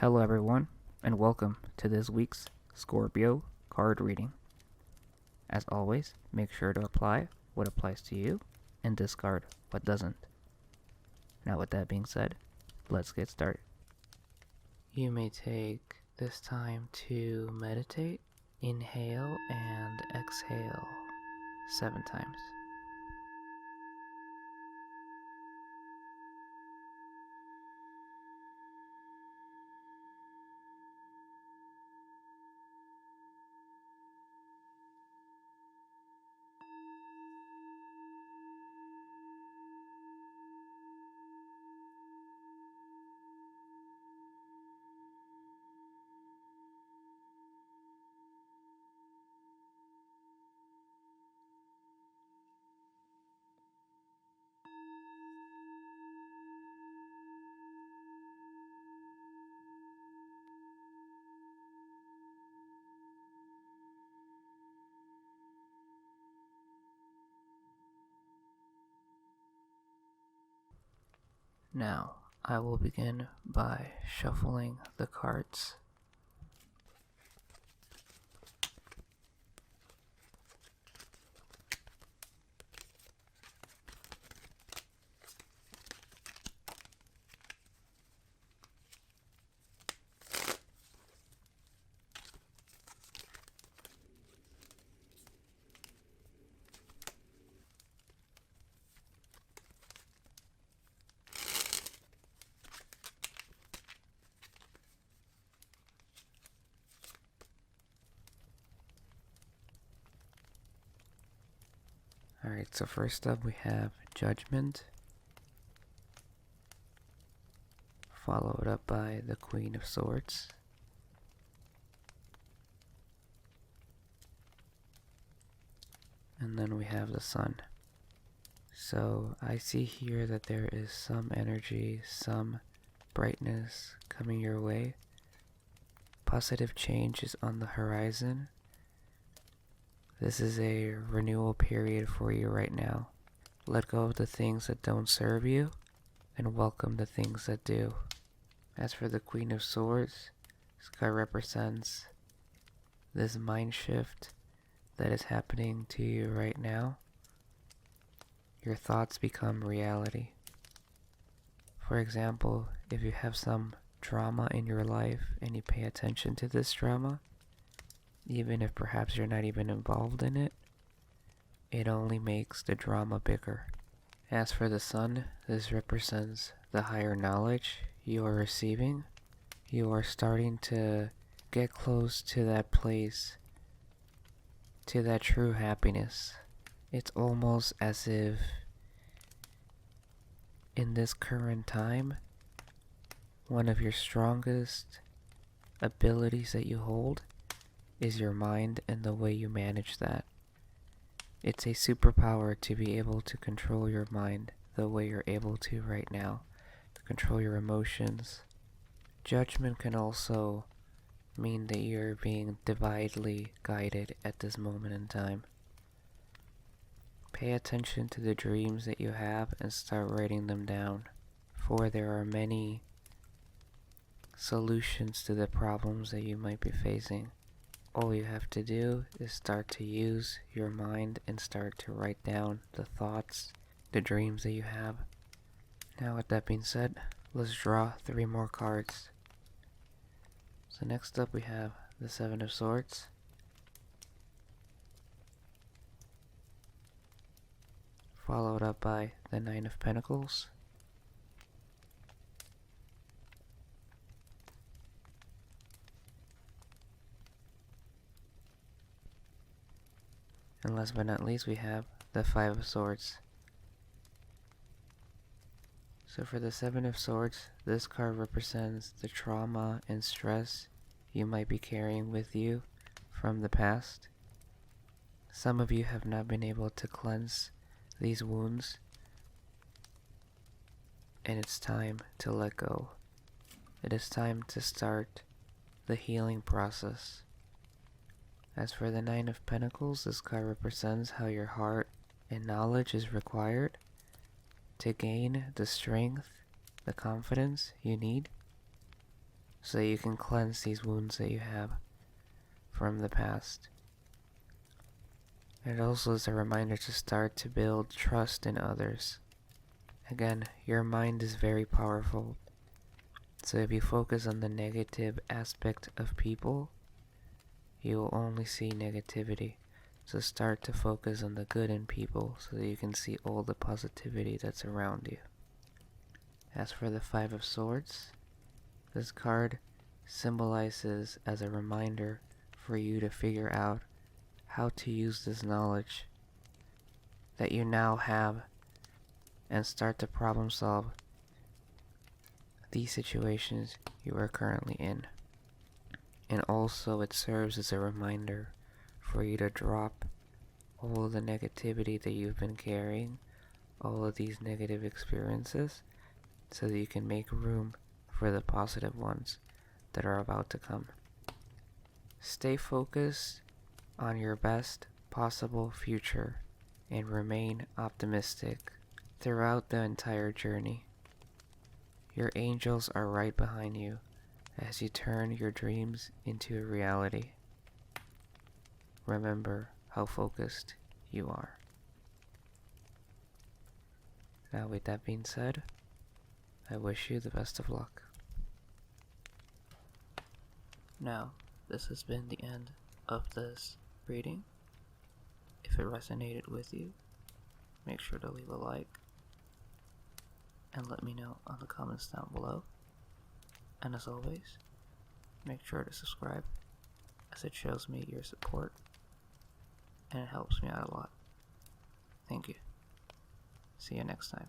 Hello, everyone, and welcome to this week's Scorpio card reading. As always, make sure to apply what applies to you and discard what doesn't. Now, with that being said, let's get started. You may take this time to meditate, inhale, and exhale 7 times. Now, I will begin by shuffling the cards. Alright, so first up we have Judgment, followed up by the Queen of Swords, and then we have the Sun. So I see here that there is some energy, some brightness coming your way. Positive change is on the horizon. This is a renewal period for you right now. Let go of the things that don't serve you and welcome the things that do. As for the Queen of Swords, this card represents this mind shift that is happening to you right now. Your thoughts become reality. For example, if you have some drama in your life and you pay attention to this drama, even if perhaps you're not even involved in it, it only makes the drama bigger. As for the Sun, this represents the higher knowledge you are receiving. You are starting to get close to that place, to that true happiness. It's almost as if in this current time, one of your strongest abilities that you hold is your mind and the way you manage that. It's a superpower to be able to control your mind the way you're able to right now, to control your emotions. Judgment can also mean that you're being divinely guided at this moment in time. Pay attention to the dreams that you have and start writing them down, for there are many solutions to the problems that you might be facing. All you have to do is start to use your mind and start to write down the thoughts, the dreams that you have. Now, with that being said, let's draw 3 more cards. So next up we have the 7 of Swords, followed up by the 9 of Pentacles, and last but not least we have the 5 of Swords. So for the 7 of Swords, this card represents the trauma and stress you might be carrying with you from the past. Some of you have not been able to cleanse these wounds, and it's time to let go. It is time to start the healing process. As for the 9 of Pentacles, this card represents how your heart and knowledge is required to gain the strength, the confidence you need so that you can cleanse these wounds that you have from the past. It also is a reminder to start to build trust in others. Again, your mind is very powerful, so if you focus on the negative aspect of people, you will only see negativity. So start to focus on the good in people so that you can see all the positivity that's around you. As for the Five of Swords, this card symbolizes as a reminder for you to figure out how to use this knowledge that you now have and start to problem solve these situations you are currently in. And also it serves as a reminder for you to drop all of the negativity that you've been carrying, all of these negative experiences, so that you can make room for the positive ones that are about to come. Stay focused on your best possible future and remain optimistic throughout the entire journey. Your angels are right behind you as you turn your dreams into a reality. Remember how focused you are. Now, with that being said, I wish you the best of luck. Now, this has been the end of this reading. If it resonated with you, make sure to leave a like and let me know on the comments down below. And as always, make sure to subscribe, as it shows me your support and it helps me out a lot. Thank you. See you next time.